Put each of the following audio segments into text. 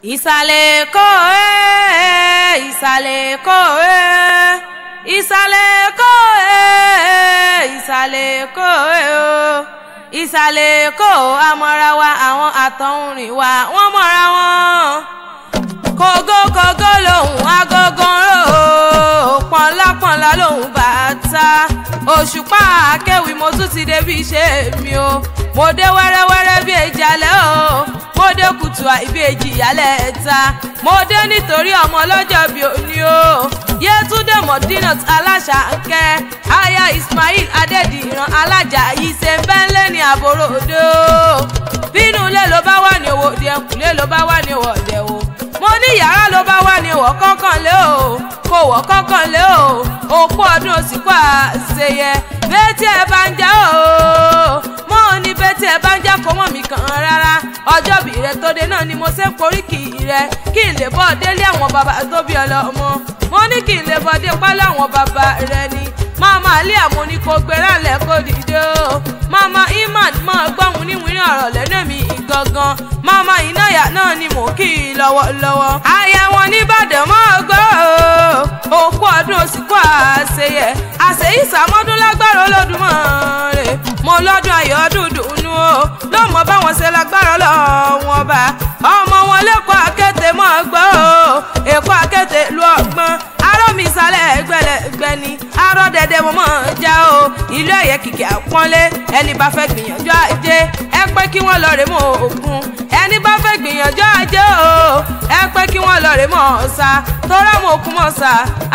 ìsàlẹ̀ Èkó ìsàlẹ̀ Èkó ìsàlẹ̀ Èkó ìsàlẹ̀ Èkó ìsàlẹ̀ Èkó amọ̀ra wa àwọn àtọ̀húnrìn wa wọ́n mọ̀ra wọn. kògókògó lòun agogo ń rò pọ̀nlápọ̀nlá lòun bàtà òṣùpá akéwì mo tún ti débi iṣẹ́ mi o mo dé wẹ́rẹ́wẹ́rẹ́ bí èjì alẹ́ o mo dé kùtù àìbí èjì ìyálẹ̀ ẹ̀ta mo dé nítorí ọmọ ọlọ́jọ́ bí òní o Yétúndé Mọ̀dínàt Aláṣàkẹ́ aya Ismail Adédìran alájà yìí ṣe ń bẹ́ńlẹ́ ní àbòròdó bínú ilé ló bá wà ní òwò ẹ̀kúnlé ló bá wà ní òwò ọ̀dẹ̀ o mo ní yàrá ló bá wà ní ìwọ̀ kọ́kànlé o kò wọ̀ kọ́kànlé o òpó ọdún òsìkò àṣeyẹ bẹ́tí ẹ bá ń já o mo ní bẹ́tí ẹ bá ń já kó mọ̀ mí kàn rárá ọjọ́ bí rẹ tó dé náà ni mo ṣe ń poríkì rẹ kí n lè bọ́ délé àwọn bàbá tó bí ọlọ́mọ mo ní kí n lè bọ́ dé pálọ̀ àwọn bàbá rẹ ni mama alẹ́ àmọ́ ni kò gbéra lẹ̀ kó dìde o mama iman mọ́ gbọ́hùn níwìnrin ọ̀rọ̀ lẹ́nu mi gangan mama ináyà náà ni mò ń kí i lọ́wọ́lọ́wọ́ aya wọn nìbàdàn mọ́ gbọ́ òkú ọdún òsìkò àṣeyẹ àṣeyí sàmọ́dún lágbára Olódùmarè mo lọ́dún ayọ̀ ọdún dùnú o ló mọ báwọn ṣe lágbára lọ́wọ́n bá ọmọ wọn lẹ́kọ̀ọ́ akété mọ́ gbọ́ Èkó akété lu ọgbọ́n arọ́mi ìsàlẹ̀ ẹgbẹ̀lẹ́gbẹ̀ ni arọ́ dẹ̀dẹ̀ mo mọ̀ já o ìlú ẹ̀yẹ kìkì àpọ́nlé ẹni bá fẹ́ gbìyànjú ajé ẹ pé kí wọ́n lọ rè mọ́ òkun ẹni bá fẹ́ gbìyànjú ajé o ẹ pé kí wọ́n lọ rè mọ́ ọ̀sà tọ́rọ àmọ̀kùn mọ̀sà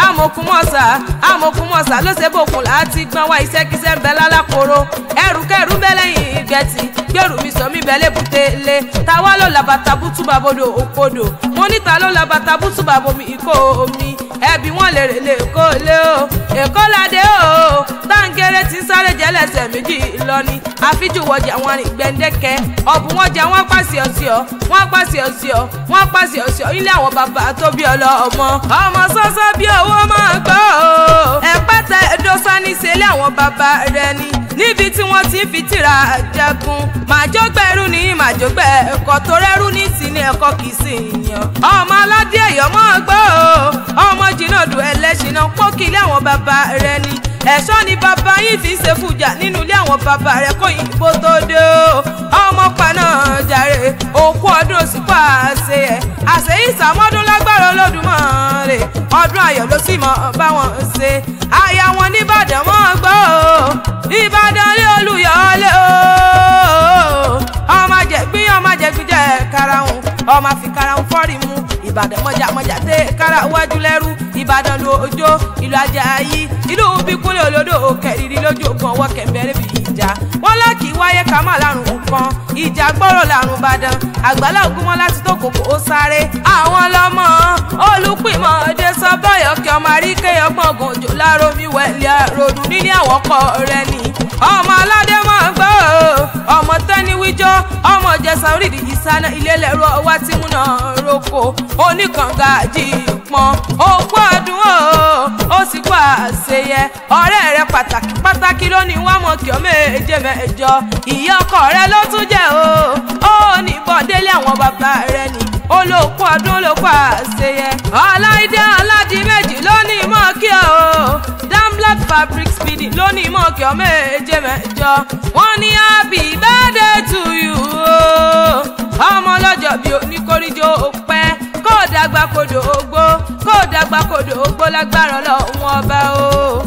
àmọ̀kùn mọ̀sà àmọ̀kùn mọ̀sà ló ṣe bòkun láti gbọ́n wá iṣẹ́kíṣẹ́ ń bẹ lálákòrò ẹrùkẹ́rù bẹ́ lẹ́yìn ìgbẹ́tì gbèrú mi sọ mi bẹ́ lébùté lé táwa ló làbàtà bútú bàbodò òkodò mo níta ló làbàtà bútú bàbomi ìkó omi ẹbí wọn lè rè lè kó lé o Èkó ládé o táǹgẹ̀rẹ̀ tí ń sáré jẹ́lẹ̀sẹ̀ méjì lọ ni àfíjù wọjà wọn rìn gbẹ̀ndẹ́kẹ́ ọ̀bùn wọn jà wọn pàṣẹ ọ̀sẹ̀ wọn pàṣẹ ọ̀sẹ̀ wọn pàṣẹ ọ̀sẹ̀ ilé àwọn bàbá tó bí ọlọ́mọ ọmọ sọ́sọ́ bí owó máa gbọ́ o ẹ̀pẹ́tẹ̀ ẹ̀dọ́sá ní sẹ́lẹ̀ àwọn bàbá rẹ ni níbi tí wọ́n ti ń fi tìrà jagun màjọ́gbẹ̀rú ní màjọ́gbẹ̀ ẹ̀kọ́ tó rẹ́rú ní sí ní ẹ̀kọ́ kì í sì yàn ọmọ aládé ẹ̀yọ́ máa gbọ́ o ọmọ jìnnàdù ẹlẹ́ṣin náà pókì ilé àwọn bàbá rẹ ni ẹ̀ṣọ́ ni bàbá yìí fi ń ṣe fújà nínú ilé àwọn bàbá rẹ kó ìbò tó dé o ọmọ paná jàre òkú ọdún òsìkò àṣeyẹ àṣeyí sàmọ́dún lágbára Olódùmarè ọdún ayọ̀ ló sì mọ̀ báwọn ṣe aya wọn nìbàdàn mọ́ gbọ́ o Ìbàdàn lé Olúyọ̀lé o ọmọ jẹ̀gbín jẹ́ karahun ọmọ àfi karahun fọ́ọ̀rì mu Ìbàdàn mọ̀jà tẹ kára wájú lẹ́rú Ìbàdàn lu òjò ìlú Àjàyí ìlú bíkúnlẹ̀ olódò kẹrìírí lójú ogun ọwọ́ kẹ̀mbẹ́rẹ́ bí ìjà wọn lọ́ọ̀kì wáyé ká má lárùn nǹkan ìjà gbọ́rọ̀ lárùn Ìbàdàn àgbàlá ògúnmọ́ láti tó kòkó ó sáré àwọn lọ́mọ olùpìmọ̀ ọdẹ sọ báyọ̀ kí ọmọ àríkẹ́ ọgbọ̀ngàn òjò láromi wẹ̀lẹ̀ àròdù nílé àwọn ọkọ rẹ ni ọmọ aládé mọ̀ gbọ́ ọmọ tẹ́ni wíjọ́ ọmọ jẹ̀sà orídìí ìsáná ilé lẹ́rọ ọwá tí múná roko oníkànga àjípọn òkú ọdún ó sì kó àṣeyẹ ọ̀rẹ́ rẹ pàtàkì lónìí wọ́n mọ̀ kí ọ méje mẹ́jọ ìyá ọkọ rẹ ló tún jẹ́ ó ní bọ́délé àwọn bàbá rẹ ni olóòkú ọdún ló kó àṣeyẹ ọláìdé aládì méjì lónìí mọ̀ kí ọ Black fabric speedy lónìí mọ̀ kí ọ méje mẹ́jọ wọ́n ní happy birthday to you ọmọ ọlọ́jọ́ bí oníkóríjó pẹ́ kó dàgbà kodò ogbó lágbára Ọlọ́run ọba o.